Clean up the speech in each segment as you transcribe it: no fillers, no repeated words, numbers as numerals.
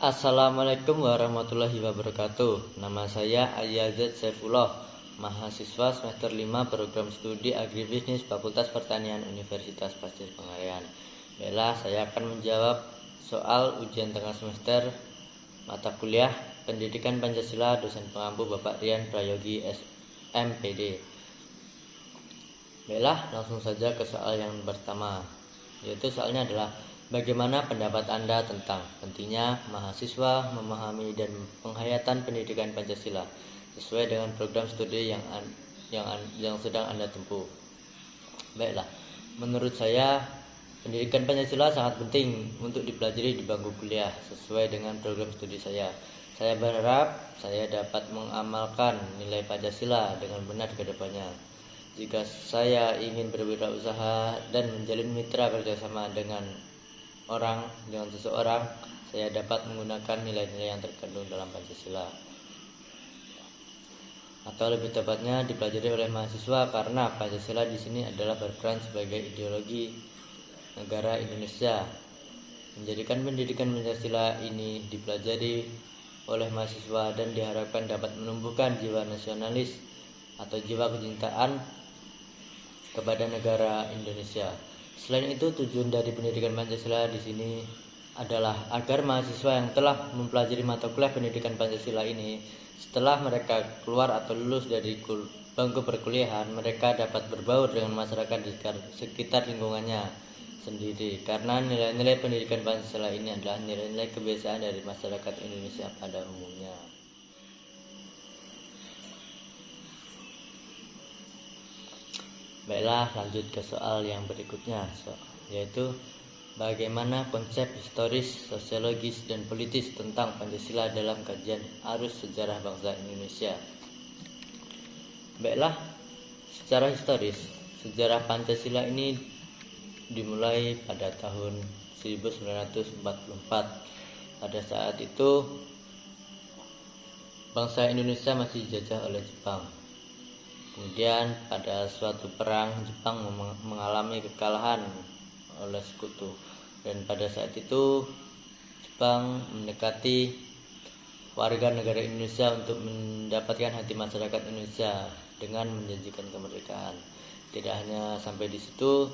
Assalamualaikum warahmatullahi wabarakatuh. Nama saya Ayazid Saifullah, mahasiswa semester 5 program studi Agribisnis Fakultas Pertanian Universitas Pasir Penggarean. Baiklah, saya akan menjawab soal ujian tengah semester mata kuliah Pendidikan Pancasila dosen pengampu Bapak Rian Prayogi SMPD. Baiklah, langsung saja ke soal yang pertama, yaitu soalnya adalah bagaimana pendapat Anda tentang pentingnya mahasiswa memahami dan penghayatan pendidikan Pancasila sesuai dengan program studi yang sedang Anda tempuh? Baiklah, menurut saya pendidikan Pancasila sangat penting untuk dipelajari di bangku kuliah sesuai dengan program studi saya. Saya berharap saya dapat mengamalkan nilai Pancasila dengan benar ke depannya. Jika saya ingin berwirausaha dan menjalin mitra kerjasama dengan seseorang, saya dapat menggunakan nilai-nilai yang terkandung dalam Pancasila, atau lebih tepatnya dipelajari oleh mahasiswa, karena Pancasila di sini adalah berperan sebagai ideologi negara Indonesia. Menjadikan pendidikan Pancasila ini dipelajari oleh mahasiswa dan diharapkan dapat menumbuhkan jiwa nasionalis atau jiwa kecintaan kepada negara Indonesia. Selain itu, tujuan dari pendidikan Pancasila di sini adalah agar mahasiswa yang telah mempelajari mata kuliah pendidikan Pancasila ini, setelah mereka keluar atau lulus dari bangku perkuliahan, mereka dapat berbaur dengan masyarakat di sekitar lingkungannya sendiri, karena nilai-nilai pendidikan Pancasila ini adalah nilai-nilai kebiasaan dari masyarakat Indonesia pada umumnya. Baiklah, lanjut ke soal yang berikutnya, yaitu bagaimana konsep historis, sosiologis, dan politis tentang Pancasila dalam kajian arus sejarah bangsa Indonesia. Baiklah, secara historis, sejarah Pancasila ini dimulai pada tahun 1944. Pada saat itu, bangsa Indonesia masih dijajah oleh Jepang. Kemudian pada suatu perang, Jepang mengalami kekalahan oleh sekutu, dan pada saat itu Jepang mendekati warga negara Indonesia untuk mendapatkan hati masyarakat Indonesia dengan menjanjikan kemerdekaan. Tidak hanya sampai di situ,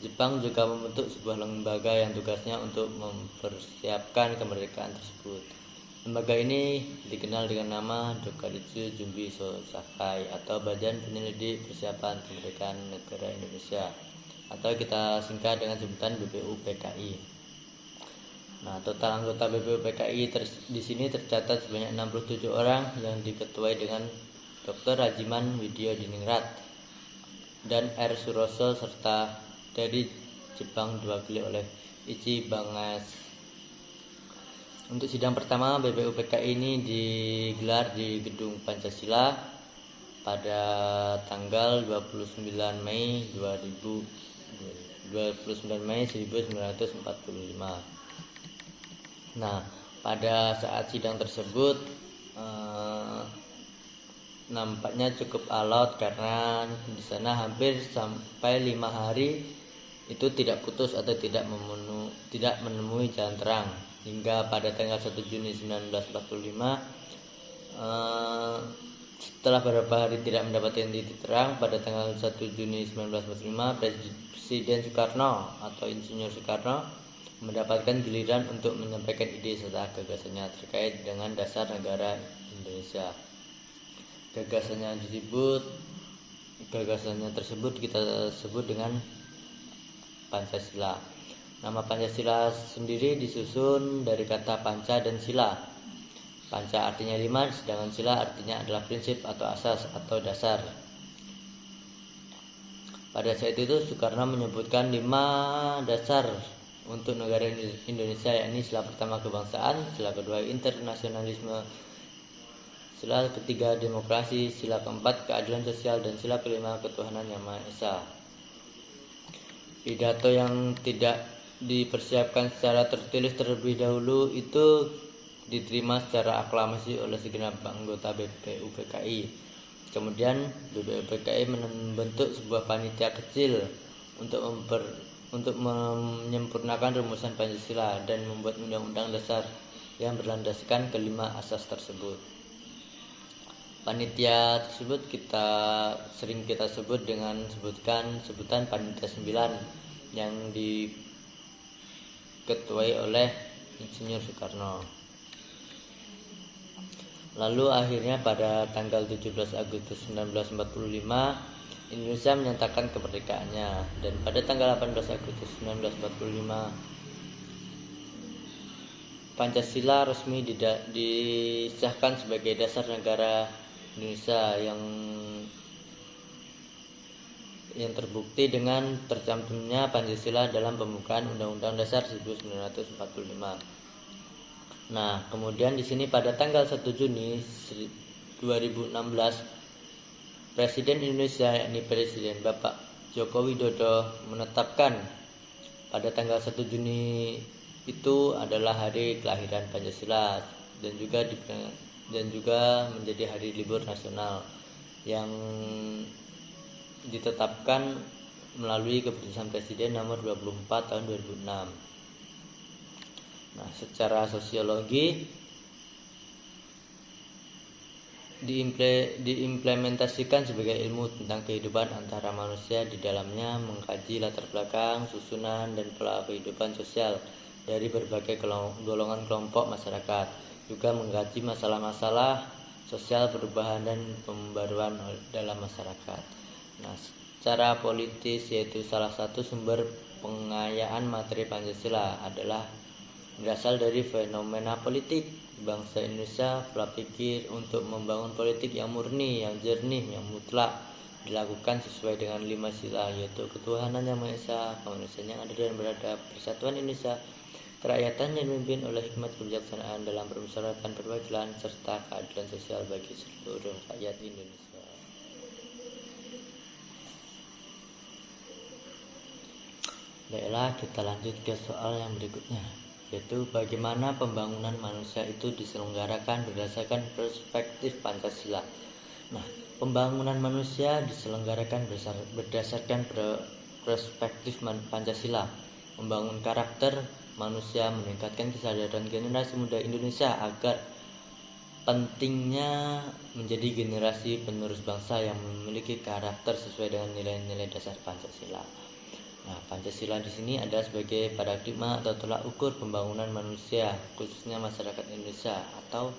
Jepang juga membentuk sebuah lembaga yang tugasnya untuk mempersiapkan kemerdekaan tersebut. Lembaga ini dikenal dengan nama Dokaritsu Jumbi Sakai, atau Badan Penyelidik Persiapan Kemerdekaan Negara Indonesia, atau kita singkat dengan sebutan BPUPKI. Nah, total anggota BPUPKI di sini tercatat sebanyak 67 orang yang diketuai dengan Dr. Rajiman Widyo Diningrat dan R. Suroso, serta dari Jepang diwakili oleh Ichi Bangas. Untuk sidang pertama BPUPKI ini digelar di Gedung Pancasila pada tanggal 29 Mei 1945. Nah, pada saat sidang tersebut nampaknya cukup alot, karena di sana hampir sampai 5 hari itu tidak putus atau tidak menemui jalan terang, hingga pada tanggal 1 Juni 1945, setelah beberapa hari tidak mendapatkan titik terang, pada tanggal 1 Juni 1945 Presiden Soekarno atau Insinyur Soekarno mendapatkan giliran untuk menyampaikan ide serta gagasannya terkait dengan dasar negara Indonesia. Gagasannya tersebut kita sebut dengan Pancasila. Nama Pancasila sendiri disusun dari kata panca dan sila. Panca artinya 5, sedangkan sila artinya adalah prinsip atau asas atau dasar. Pada saat itu Soekarno menyebutkan 5 dasar untuk negara Indonesia, yakni sila pertama kebangsaan, sila kedua internasionalisme, sila ketiga demokrasi, sila keempat keadilan sosial, dan sila kelima ketuhanan yang Maha Esa. Pidato yang tidak dipersiapkan secara tertulis terlebih dahulu itu diterima secara aklamasi oleh segenap anggota BPUPKI. Kemudian BPUPKI membentuk sebuah panitia kecil untuk menyempurnakan rumusan Pancasila dan membuat Undang-Undang Dasar yang berlandaskan kelima asas tersebut. Panitia tersebut sering kita sebut dengan sebutan Panitia 9 yang diketuai oleh Insinyur Soekarno. Lalu akhirnya pada tanggal 17 Agustus 1945 Indonesia menyatakan kemerdekaannya, dan pada tanggal 18 Agustus 1945 Pancasila resmi disahkan sebagai dasar negara Indonesia yang terbukti dengan tercantumnya Pancasila dalam pembukaan Undang-Undang Dasar 1945. Nah, kemudian di sini pada tanggal 1 Juni 2016 Presiden Indonesia, yakni Presiden Bapak Joko Widodo, menetapkan pada tanggal 1 Juni itu adalah hari kelahiran Pancasila dan juga menjadi hari libur nasional yang ditetapkan melalui keputusan Presiden nomor 24 tahun 2006. Nah, secara sosiologi diimplementasikan sebagai ilmu tentang kehidupan antara manusia, di dalamnya mengkaji latar belakang, susunan, dan pola kehidupan sosial dari berbagai golongan kelompok masyarakat, juga mengkaji masalah-masalah sosial, perubahan, dan pembaruan dalam masyarakat. Nah, secara politis, yaitu salah satu sumber pengayaan materi Pancasila adalah berasal dari fenomena politik bangsa Indonesia, pola pikir untuk membangun politik yang murni, yang jernih, yang mutlak, dilakukan sesuai dengan 5 sila, yaitu ketuhanan yang Maha Esa, kemanusiaan yang adil dan beradab, persatuan Indonesia, kerakyatan yang dipimpin oleh hikmat kebijaksanaan dalam permusyawaratan perwakilan, serta keadilan sosial bagi seluruh rakyat Indonesia. Baiklah, kita lanjut ke soal yang berikutnya, yaitu bagaimana pembangunan manusia itu diselenggarakan berdasarkan perspektif Pancasila. Nah, pembangunan manusia diselenggarakan berdasarkan perspektif Pancasila, membangun karakter manusia, meningkatkan kesadaran generasi muda Indonesia agar pentingnya menjadi generasi penerus bangsa yang memiliki karakter sesuai dengan nilai-nilai dasar Pancasila. Nah, Pancasila di sini adalah sebagai paradigma atau tolak ukur pembangunan manusia, khususnya masyarakat Indonesia atau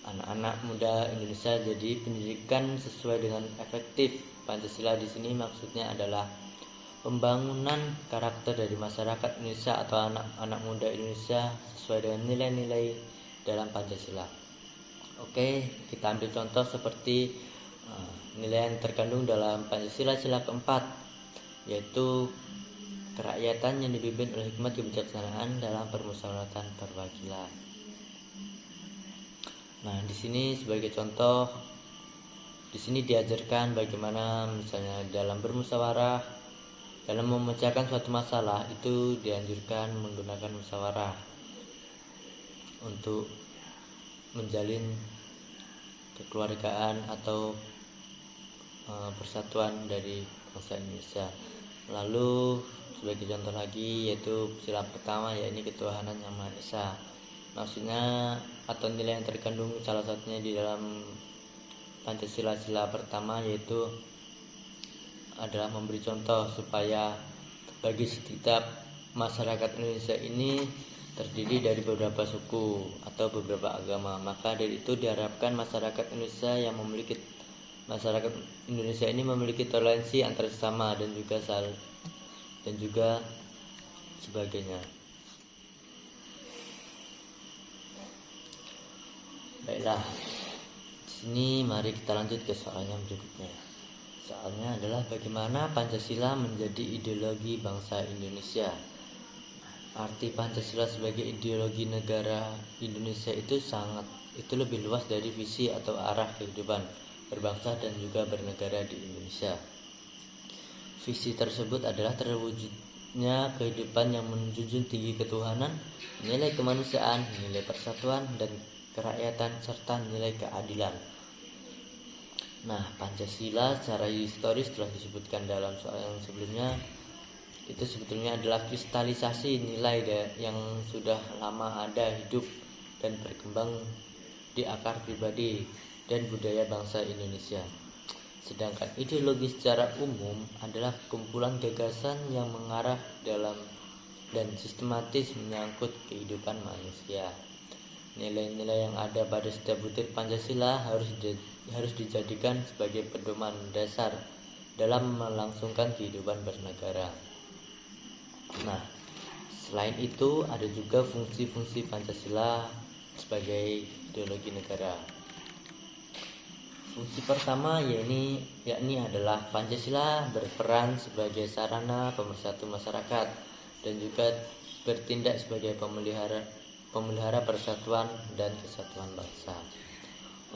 anak-anak muda Indonesia. Jadi pendidikan sesuai dengan efektif. Pancasila di sini maksudnya adalah pembangunan karakter dari masyarakat Indonesia atau anak-anak muda Indonesia sesuai dengan nilai-nilai dalam Pancasila. Oke, kita ambil contoh seperti nilai yang terkandung dalam Pancasila sila keempat, yaitu kerakyatan yang dipimpin oleh hikmat kebijaksanaan dalam permusyawaratan perwakilan. Nah, di sini sebagai contoh, di sini diajarkan bagaimana misalnya dalam bermusyawarah, dalam memecahkan suatu masalah itu dianjurkan menggunakan musyawarah untuk menjalin kekeluargaan atau persatuan dari bangsa Indonesia. Lalu sebagai contoh lagi, yaitu sila pertama, yakni ketuhanan yang Maha Esa. Maksudnya atau nilai yang terkandung salah satunya di dalam Pancasila sila pertama, yaitu adalah memberi contoh supaya bagi setiap masyarakat Indonesia ini terdiri dari beberapa suku atau beberapa agama, maka dari itu diharapkan masyarakat Indonesia ini memiliki toleransi antar sesama dan juga sebagainya. Baiklah, di sini mari kita lanjut ke soal yang berikutnya. Soalnya adalah bagaimana Pancasila menjadi ideologi bangsa Indonesia. Arti Pancasila sebagai ideologi negara Indonesia itu lebih luas dari visi atau arah kehidupan berbangsa dan juga bernegara di Indonesia. Visi tersebut adalah terwujudnya kehidupan yang menjunjung tinggi ketuhanan, nilai kemanusiaan, nilai persatuan dan kerakyatan, serta nilai keadilan. Nah, Pancasila secara historis telah disebutkan dalam soal yang sebelumnya, itu sebetulnya adalah kristalisasi nilai yang sudah lama ada hidup dan berkembang di akar pribadi dan budaya bangsa Indonesia. Sedangkan ideologi secara umum adalah kumpulan gagasan yang mengarah dalam dan sistematis menyangkut kehidupan manusia. Nilai-nilai yang ada pada setiap butir Pancasila harus dijadikan sebagai pedoman dasar dalam melangsungkan kehidupan bernegara. Nah, selain itu ada juga fungsi-fungsi Pancasila sebagai ideologi negara. Fungsi pertama yakni adalah Pancasila berperan sebagai sarana pemersatu masyarakat dan juga bertindak sebagai pemelihara persatuan dan kesatuan bangsa.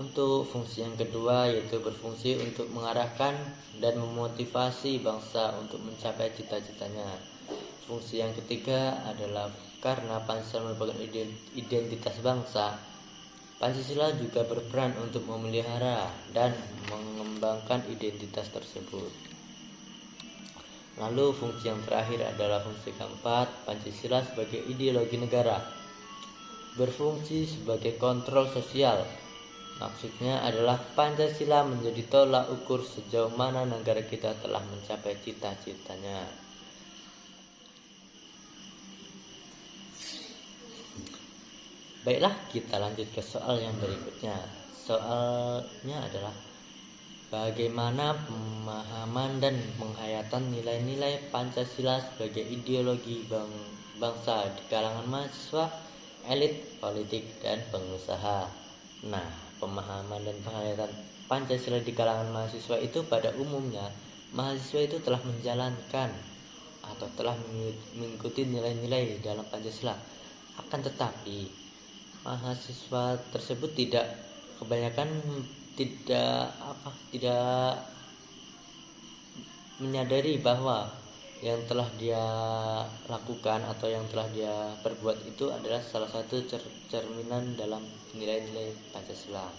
Untuk fungsi yang kedua yaitu berfungsi untuk mengarahkan dan memotivasi bangsa untuk mencapai cita-citanya. Fungsi yang ketiga adalah karena Pancasila merupakan identitas bangsa, Pancasila juga berperan untuk memelihara dan mengembangkan identitas tersebut. Lalu fungsi yang terakhir adalah fungsi keempat, Pancasila sebagai ideologi negara. Berfungsi sebagai kontrol sosial. Maksudnya adalah Pancasila menjadi tolak ukur sejauh mana negara kita telah mencapai cita-citanya. Baiklah, kita lanjut ke soal yang berikutnya. Soalnya adalah bagaimana pemahaman dan penghayatan nilai-nilai Pancasila sebagai ideologi bangsa di kalangan mahasiswa, elit politik, dan pengusaha. Nah, pemahaman dan penghayatan Pancasila di kalangan mahasiswa itu pada umumnya mahasiswa itu telah menjalankan atau telah mengikuti nilai-nilai dalam Pancasila. Akan tetapi mahasiswa tersebut tidak menyadari bahwa yang telah dia lakukan atau yang telah dia perbuat itu adalah salah satu cerminan dalam nilai-nilai Pancasila.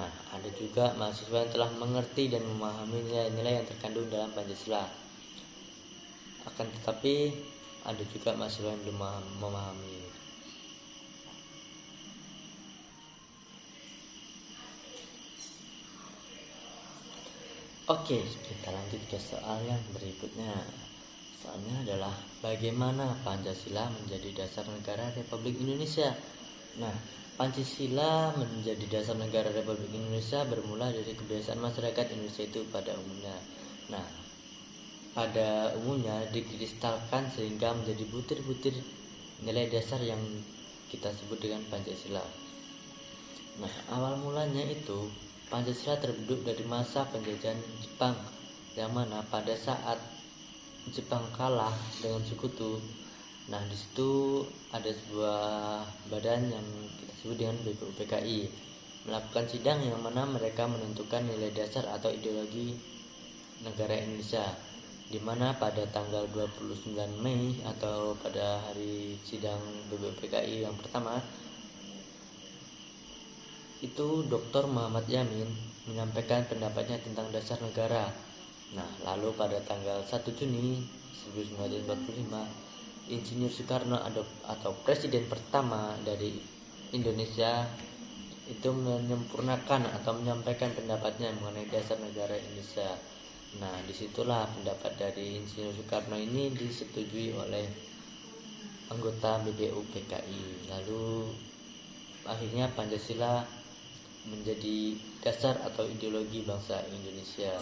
Nah, ada juga mahasiswa yang telah mengerti dan memahami nilai-nilai yang terkandung dalam Pancasila. Akan tetapi ada juga mahasiswa yang belum memahami. Oke, kita lanjut ke soal yang berikutnya. Soalnya adalah bagaimana Pancasila menjadi dasar negara Republik Indonesia. Nah, Pancasila menjadi dasar negara Republik Indonesia bermula dari kebiasaan masyarakat Indonesia itu pada umumnya. Nah, pada umumnya dikristalkan sehingga menjadi butir-butir nilai dasar yang kita sebut dengan Pancasila. Nah, awal mulanya itu Pancasila terbentuk dari masa penjajahan Jepang, yang mana pada saat Jepang kalah dengan Sekutu, nah di situ ada sebuah badan yang kita sebut dengan BPUPKI melakukan sidang yang mana mereka menentukan nilai dasar atau ideologi negara Indonesia, di mana pada tanggal 29 Mei atau pada hari sidang BPUPKI yang pertama itu Dr. Muhammad Yamin menyampaikan pendapatnya tentang dasar negara. Nah, lalu pada tanggal 1 Juni 1945 Insinyur Soekarno atau presiden pertama dari Indonesia itu menyempurnakan atau menyampaikan pendapatnya mengenai dasar negara Indonesia. Nah, disitulah pendapat dari Insinyur Soekarno ini disetujui oleh anggota BPUPKI. Lalu akhirnya Pancasila menjadi dasar atau ideologi bangsa Indonesia.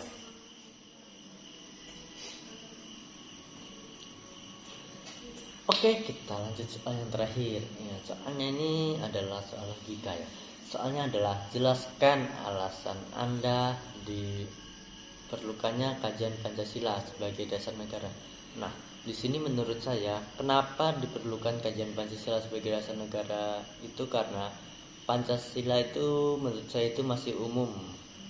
Oke, kita lanjut soal yang terakhir. Ya, soalnya ini adalah soal logika ya. Soalnya adalah jelaskan alasan Anda diperlukannya kajian Pancasila sebagai dasar negara. Nah, di sini menurut saya kenapa diperlukan kajian Pancasila sebagai dasar negara itu karena Pancasila itu menurut saya itu masih umum.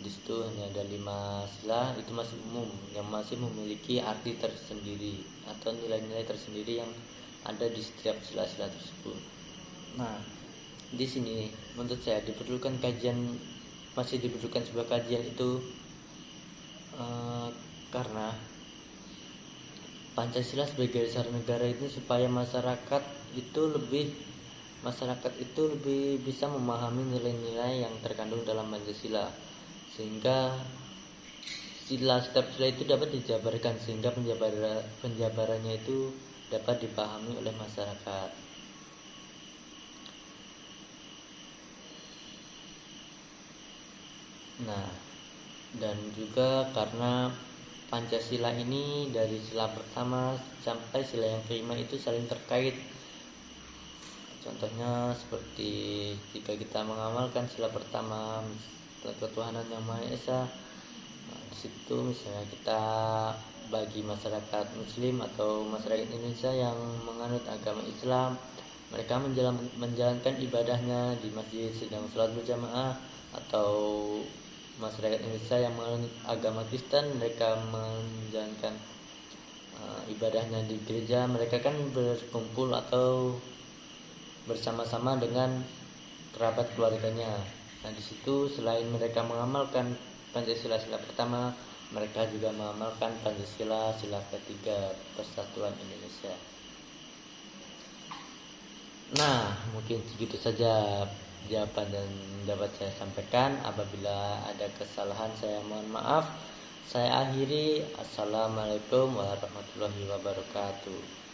Di situ hanya ada 5 sila, itu masih umum, yang masih memiliki arti tersendiri atau nilai-nilai tersendiri yang ada di setiap sila-sila tersebut. Nah, di sini menurut saya masih diperlukan sebuah kajian itu karena Pancasila sebagai dasar negara itu supaya masyarakat itu lebih masyarakat itu lebih bisa memahami nilai-nilai yang terkandung dalam Pancasila, sehingga setiap sila itu dapat dijabarkan sehingga penjabarannya itu dapat dipahami oleh masyarakat. Nah, dan juga karena Pancasila ini dari sila pertama sampai sila yang kelima itu saling terkait. Contohnya seperti jika kita mengamalkan sila pertama ketuhanan yang Maha Esa, nah, di situ misalnya kita bagi masyarakat Muslim atau masyarakat Indonesia yang menganut agama Islam, mereka menjalankan ibadahnya di masjid sedang sholat berjamaah, atau masyarakat Indonesia yang menganut agama Kristen, mereka menjalankan ibadahnya di gereja. Mereka kan berkumpul atau bersama-sama dengan kerabat keluarganya. Nah, di situ selain mereka mengamalkan Pancasila sila pertama, mereka juga mengamalkan Pancasila sila ketiga, Persatuan Indonesia. Nah, mungkin segitu saja jawaban dan dapat saya sampaikan. Apabila ada kesalahan saya mohon maaf. Saya akhiri. Assalamualaikum warahmatullahi wabarakatuh.